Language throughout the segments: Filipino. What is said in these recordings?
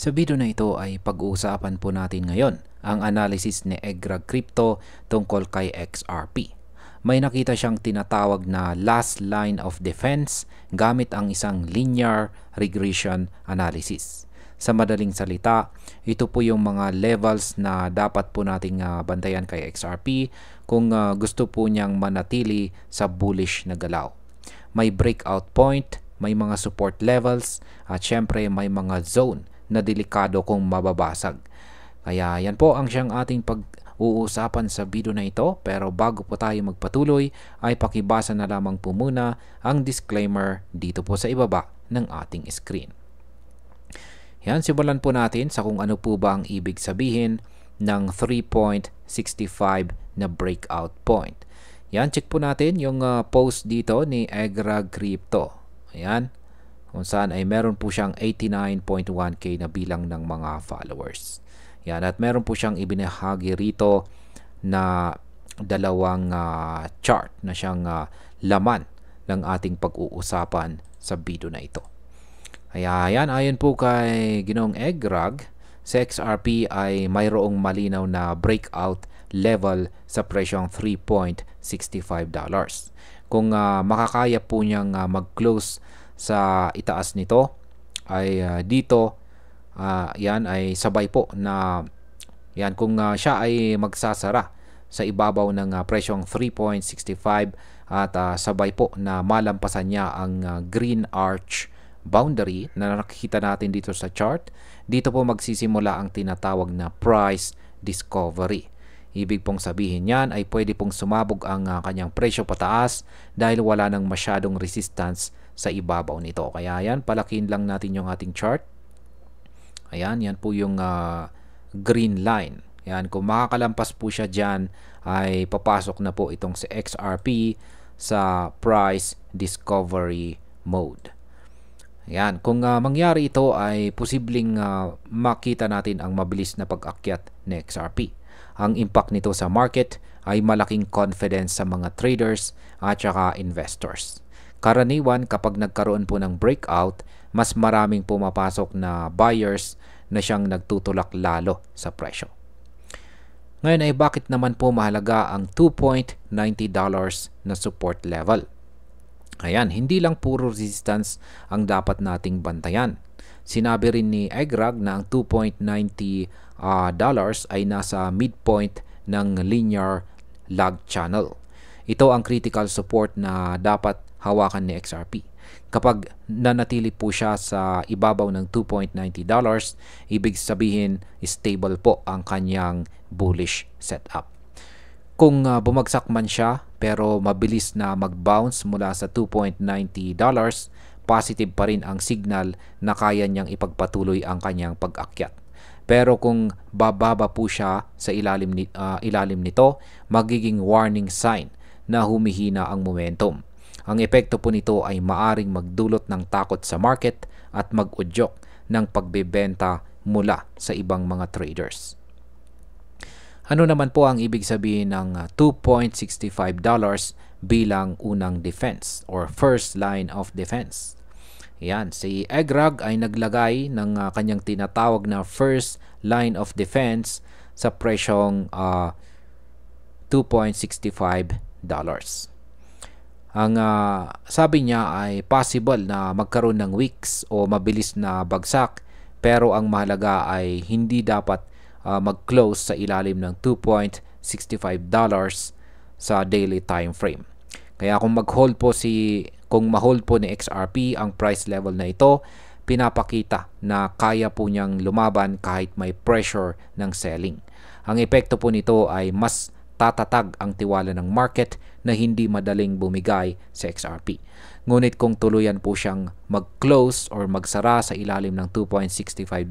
Sa video na ito ay pag-uusapan po natin ngayon ang analysis ni Egrag Crypto tungkol kay XRP. May nakita siyang tinatawag na last line of defense gamit ang isang linear regression analysis. Sa madaling salita, ito po yung mga levels na dapat po nating bantayan kay XRP kung gusto po niyang manatili sa bullish na galaw. May breakout point, may mga support levels, at syempre may mga zone na delikado kung mababasag. Kaya yan po ang siyang ating pag-uusapan sa video na ito, pero bago po tayo magpatuloy ay pakibasa na lamang po muna ang disclaimer dito po sa ibaba ng ating screen. Yan, simulan po natin sa kung ano po ba ang ibig sabihin ng 3.65 na breakout point. Yan, check po natin yung post dito ni Egrag Crypto. Ayan, kung saan ay meron po siyang 89.1k na bilang ng mga followers. Yan, at meron po siyang ibinahagi rito na dalawang chart na siyang laman ng ating pag-uusapan sa video na ito. Kaya yan, ayon po kay Ginoong Egrag, sa XRP ay mayroong malinaw na breakout level sa presyong $3.65. Kung makakaya po niyang mag-close sa itaas nito, ay dito yan ay sabay po na yan, kung siya ay magsasara sa ibabaw ng presyong 3.65 at sabay po na malampasan niya ang green arch boundary na nakikita natin dito sa chart, dito po magsisimula ang tinatawag na price discovery. Ibig pong sabihin yan ay pwede pong sumabog ang kanyang presyo pataas dahil wala nang masyadong resistance sa ibabaw nito. Kaya yan, palakin lang natin yung ating chart. Ayan, yan po yung green line. Yan, kung makakalampas po siya dyan, ay papasok na po itong si XRP sa price discovery mode. Ayan, kung mangyari ito ay posibleng makita natin ang mabilis na pag-akyat ng XRP. Ang impact nito sa market ay malaking confidence sa mga traders at saka investors. Karaniwan kapag nagkaroon po ng breakout, mas maraming pumapasok na buyers na siyang nagtutulak lalo sa presyo. Ngayon ay bakit naman po mahalaga ang $2.90 na support level? Ayan, hindi lang puro resistance ang dapat nating bantayan. Sinabi rin ni Egrag na ang $2.90 ay nasa midpoint ng linear lag channel. Ito ang critical support na dapat hawakan ni XRP. Kapag nanatili po siya sa ibabaw ng $2.90, ibig sabihin stable po ang kanyang bullish setup. Kung bumagsak man siya pero mabilis na mag-bounce mula sa $2.90, positive pa rin ang signal na kaya niyang ipagpatuloy ang kanyang pag-akyat. Pero kung bababa po siya sa ilalim nito, magiging warning sign na humihina ang momentum. Ang epekto po nito ay maaring magdulot ng takot sa market at mag-udyok ng pagbebenta mula sa ibang mga traders. Ano naman po ang ibig sabihin ng $2.65 bilang unang defense or first line of defense? Yan, si Egrag ay naglagay ng kanyang tinatawag na first line of defense sa presyong $2.65. Ang sabi niya ay possible na magkaroon ng wicks o mabilis na bagsak, pero ang mahalaga ay hindi dapat mag-close sa ilalim ng $2.65 sa daily time frame. Kaya kung ma-hold po ni XRP ang price level na ito, pinapakita na kaya po niyang lumaban kahit may pressure ng selling. Ang epekto po nito ay mas tatatag ang tiwala ng market na hindi madaling bumigay sa XRP. Ngunit kung tuluyan po siyang mag-close or magsara sa ilalim ng $2.65,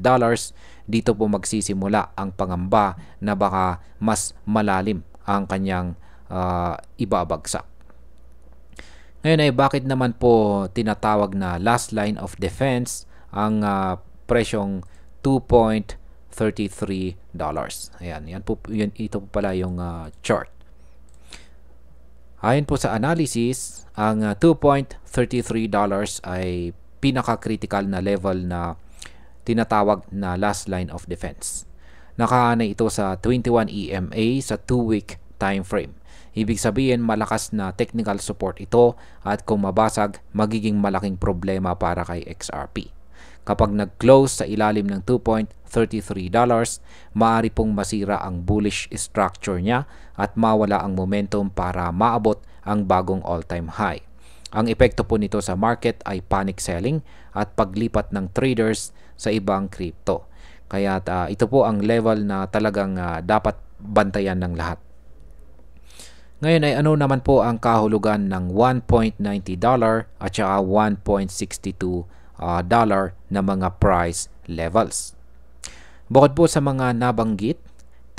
dito po magsisimula ang pangamba na baka mas malalim ang kanyang ibabagsak. Ngayon ay bakit naman po tinatawag na last line of defense ang presyong $2.33? Ayan, ito po pala yung chart. Ayon po sa analysis, ang $2.33 ay pinaka-critical na level na tinatawag na last line of defense. Nakahanay ito sa 21 EMA sa 2-week time frame. Ibig sabihin malakas na technical support ito at kung mabasag, magiging malaking problema para kay XRP. Kapag nag-close sa ilalim ng $2.33, maaari pong masira ang bullish structure niya at mawala ang momentum para maabot ang bagong all-time high. Ang epekto po nito sa market ay panic selling at paglipat ng traders sa ibang crypto. Kaya ito po ang level na talagang dapat bantayan ng lahat. Ngayon ay ano naman po ang kahulugan ng $1.90 at saka $1.62 na mga price levels. Bukod po sa mga nabanggit,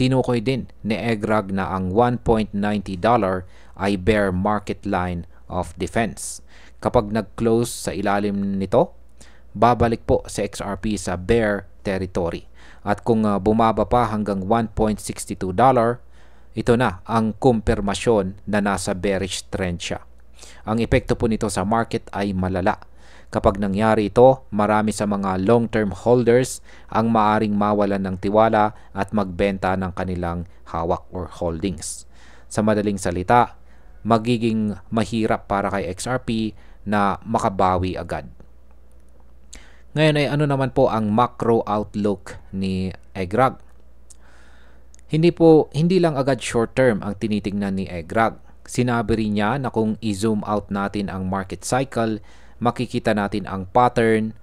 tinukoy din ni EGRAG na ang $1.90 ay bear market line of defense. Kapag nag-close sa ilalim nito, babalik po sa XRP sa bear territory. At kung bumaba pa hanggang $1.62, ito na ang kumpirmasyon na nasa bearish trend siya. Ang epekto po nito sa market ay malala. Kapag nangyari ito, marami sa mga long-term holders ang maaring mawalan ng tiwala at magbenta ng kanilang hawak or holdings. Sa madaling salita, magiging mahirap para kay XRP na makabawi agad. Ngayon ay ano naman po ang macro outlook ni EGRAG? Hindi lang agad short term ang tinitingnan ni EGRAG. Sinabi rin niya na kung i-zoom out natin ang market cycle, makikita natin ang pattern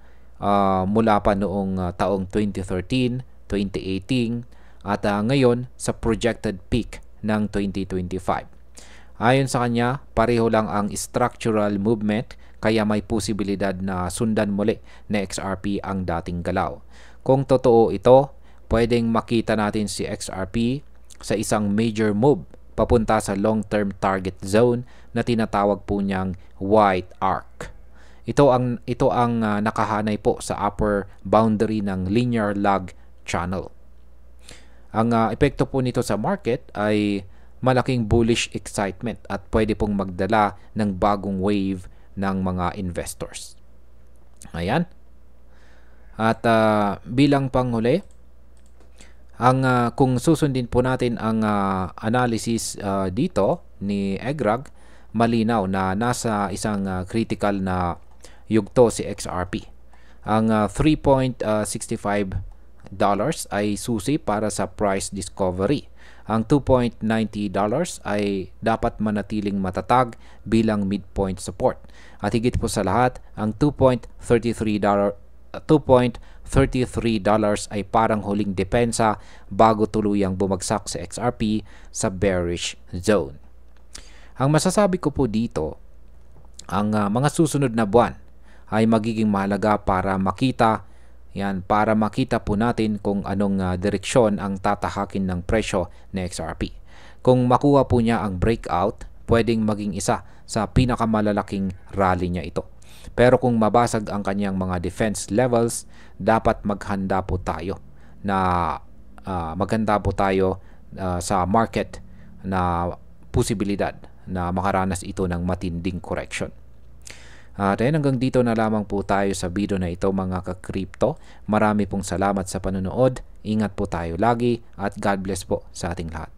mula pa noong taong 2013, 2018 at ngayon sa projected peak ng 2025. Ayon sa kanya, pareho lang ang structural movement kaya may posibilidad na sundan muli na XRP ang dating galaw. Kung totoo ito, pwedeng makita natin si XRP sa isang major move papunta sa long-term target zone na tinatawag po niyang white arc. Ito ang nakahanay po sa upper boundary ng linear log channel. Ang epekto po nito sa market ay malaking bullish excitement at pwede pong magdala ng bagong wave ng mga investors. Ayan. At bilang panghuli, kung susundin po natin ang analysis dito ni EGRAG, malinaw na nasa isang critical na yugto si XRP. Ang $3.65 ay susi para sa price discovery. Ang $2.90 ay dapat manatiling matatag bilang midpoint support. At higit po sa lahat, ang $2.33 ay parang huling depensa bago tuluyang bumagsak sa XRP sa bearish zone. Ang masasabi ko po dito, ang mga susunod na buwan ay magiging mahalaga para makita po natin kung anong direksyon ang tatahakin ng presyo ng XRP. Kung makuha po niya ang breakout, pwedeng maging isa sa pinakamalalaking rally niya ito. Pero kung mabasag ang kanyang mga defense levels, dapat maghanda po tayo sa market na posibilidad na makaranas ito ng matinding correction. At hanggang dito na lamang po tayo sa video na ito mga ka-crypto. Marami pong salamat sa panonood. Ingat po tayo lagi at God bless po sa ating lahat.